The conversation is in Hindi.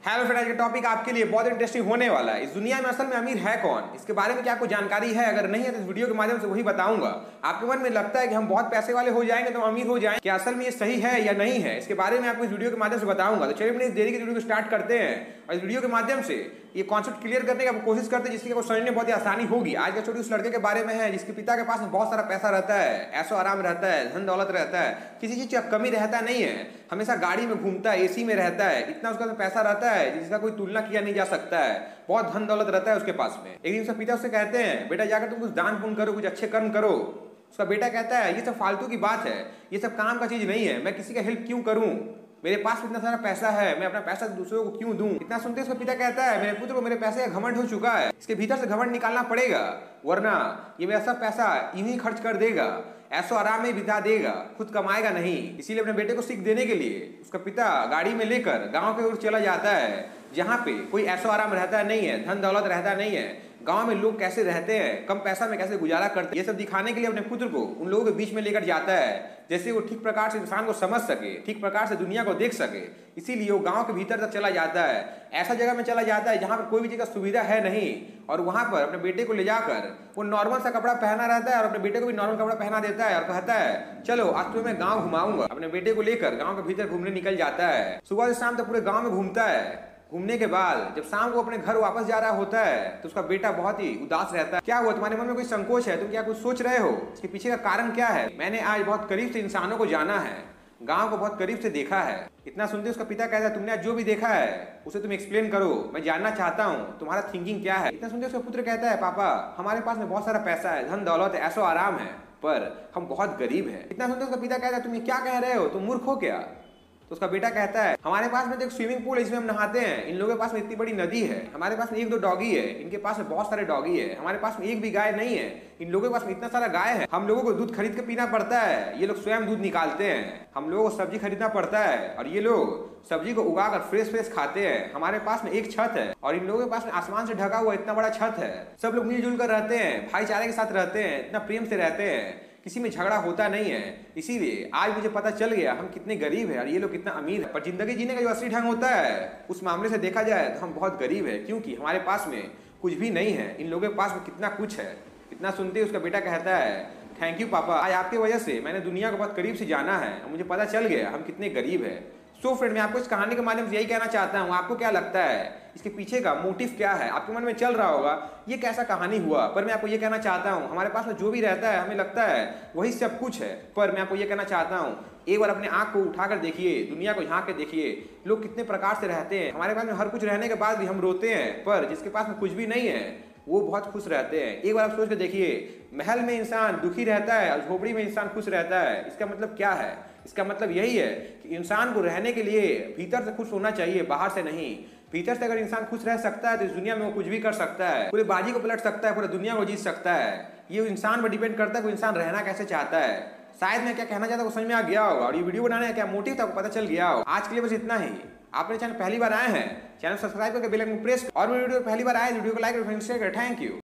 हेलो फ्रेंड्स, आज का टॉपिक आपके लिए बहुत इंटरेस्टिंग होने वाला है। इस दुनिया में असल में अमीर है कौन, इसके बारे में क्या कोई जानकारी है? अगर नहीं है तो इस वीडियो के माध्यम से वही बताऊंगा। आपके मन में लगता है कि हम बहुत पैसे वाले हो जाएंगे तो अमीर हो जाएंगे, क्या असल में ये सही है या नहीं है? इसके बारे में आपको इस वीडियो के माध्यम से बताऊंगा। तो चलिए अपनी इस देरी की वीडियो को स्टार्ट करते हैं और इस वीडियो के माध्यम से ये कॉन्सेप्ट क्लियर करने की कोशिश करते हैं जिसकी आपको समझने में बहुत ही आसानी होगी। आज का छोटी उस लड़के के बारे में है जिसके पिता के पास में बहुत सारा पैसा रहता है, ऐशो आराम रहता है, धन दौलत रहता है, किसी चीज की कमी रहता नहीं है, हमेशा गाड़ी में घूमता है, एसी में रहता है, इतना उसका पैसा रहता है जिसका कोई तुलना किया नहीं जा सकता है, बहुत धन दौलत रहता है उसके पास में। एक दिन उसका पिता उससे कहते हैं, बेटा जाकर तुम कुछ दान पुण्य करो, कुछ अच्छे कर्म करो। उसका बेटा कहता है, ये सब फालतू की बात है, ये सब काम का चीज नहीं है, मैं किसी का हेल्प क्यों करूं, मेरे पास इतना सारा पैसा है, मैं अपना पैसा दूसरों को क्यों दूं। इतना सुनते उसका पिता कहता है, मेरे पुत्र को मेरे पैसे का घमंड हो चुका है, इसके भीतर से घमंड निकालना पड़ेगा, वरना ये मेरा सब पैसा यूं ही खर्च कर देगा, ऐसो आराम में बिता देगा, खुद कमाएगा नहीं। इसीलिए अपने बेटे को सीख देने के लिए उसका पिता गाड़ी में लेकर गांव के ओर चला जाता है जहां पे कोई ऐसो आराम रहता नहीं है, धन दौलत रहता नहीं है, गांव में लोग कैसे रहते हैं, कम पैसा में कैसे गुजारा करते हैं, ये सब दिखाने के लिए अपने पुत्र को उन लोगों के बीच में लेकर जाता है जैसे वो ठीक प्रकार से इंसान को समझ सके, ठीक प्रकार से दुनिया को देख सके। इसीलिए वो गांव के भीतर तक चला जाता है, ऐसा जगह में चला जाता है जहां पर कोई भी चीज का सुविधा है नहीं, और वहां पर अपने बेटे को ले जाकर वो नॉर्मल सा कपड़ा पहना रहता है और अपने बेटे को भी नॉर्मल कपड़ा पहना देता है और कहता है, चलो आज तुम्हें मैं गाँव घुमाऊंगा। अपने बेटे को लेकर गाँव के भीतर घूमने निकल जाता है। सुबह से शाम तक पूरे गाँव में घूमता है। घूमने के बाद जब शाम को अपने घर वापस जा रहा होता है तो उसका बेटा बहुत ही उदास रहता है। क्या हुआ, तुम्हारे मन में कोई संकोच है, तुम क्या कुछ सोच रहे हो, इसके पीछे का कारण क्या है? मैंने आज बहुत करीब से इंसानों को जाना है, गांव को बहुत करीब से देखा है। इतना सुनते उसका पिता कहता है, तुमने आज जो भी देखा है उसे तुम एक्सप्लेन करो, मैं जानना चाहता हूँ तुम्हारा थिंकिंग क्या है। इतना सुनते उसका पुत्र कहता है, पापा हमारे पास में बहुत सारा पैसा है, धन दौलत है, ऐशो आराम है, पर हम बहुत गरीब है। इतना सुनते उसका पिता कहता है, तुम ये क्या कह रहे हो, तुम मूर्ख हो क्या? तो उसका बेटा कहता है, हमारे पास में तो एक स्विमिंग पूल है जिसमें हम नहाते हैं, इन लोगों के पास में इतनी बड़ी नदी है, हमारे पास में एक दो डॉगी है, इनके पास में बहुत सारे डॉगी है, हमारे पास में एक भी गाय नहीं है, इन लोगों के पास में इतना सारा गाय है, हम लोगों को दूध खरीद के पीना पड़ता है, ये लोग स्वयं दूध निकालते हैं, हम लोगों को सब्जी खरीदना पड़ता है और ये लोग सब्जी को उगाकर फ्रेश खाते हैं, हमारे पास में एक छत है और इन लोगों के पास में आसमान से ढका हुआ इतना बड़ा छत है, सब लोग मिलजुल कर रहते हैं, भाईचारे के साथ रहते हैं, इतना प्रेम से रहते हैं, किसी में झगड़ा होता नहीं है। इसीलिए आज मुझे पता चल गया हम कितने गरीब हैं और ये लोग कितना अमीर है। पर जिंदगी जीने का जो असली ढंग होता है उस मामले से देखा जाए तो हम बहुत गरीब है, क्योंकि हमारे पास में कुछ भी नहीं है, इन लोगों के पास में कितना कुछ है। इतना सुनते ही उसका बेटा कहता है, थैंक यू पापा, आज आपकी वजह से मैंने दुनिया को बहुत करीब से जाना है और मुझे पता चल गया हम कितने गरीब है। सो फ्रेंड, मैं आपको इस कहानी के माध्यम से यही कहना चाहता हूँ, आपको क्या लगता है इसके पीछे का मोटिव क्या है? आपके मन में चल रहा होगा ये कैसा कहानी हुआ, पर मैं आपको ये कहना चाहता हूँ हमारे पास में जो भी रहता है हमें लगता है वही सब कुछ है, पर मैं आपको ये कहना चाहता हूँ एक बार अपने आंख को उठाकर देखिए, दुनिया को झांक के देखिए, लोग कितने प्रकार से रहते हैं। हमारे पास में हर कुछ रहने के बाद भी हम रोते हैं, पर जिसके पास में कुछ भी नहीं है वो बहुत खुश रहते हैं। एक बार आप सोच के देखिए, महल में इंसान दुखी रहता है और झोपड़ी में इंसान खुश रहता है। इसका मतलब क्या है? इसका मतलब यही है कि इंसान को रहने के लिए भीतर से खुश होना चाहिए, बाहर से नहीं। भीतर से अगर इंसान खुश रह सकता है तो इस दुनिया में वो कुछ भी कर सकता है, पूरी बाजी को पलट सकता है, पूरी दुनिया को जीत सकता है। ये इंसान पर डिपेंड करता है कि इंसान रहना कैसे चाहता है। शायद मैं क्या कहना चाहता हूँ समझ में आ गया होगा और ये वीडियो बनाने का क्या मोटिव था पता चल गया होगा। आज के लिए बस इतना ही। आपने चैनल पहली बार आए हैं, चैनल सब्सक्राइब करके बेल आइकन प्रेस, और वीडियो पहली बार आए वीडियो को लाइक और शेयर करें। Thank you.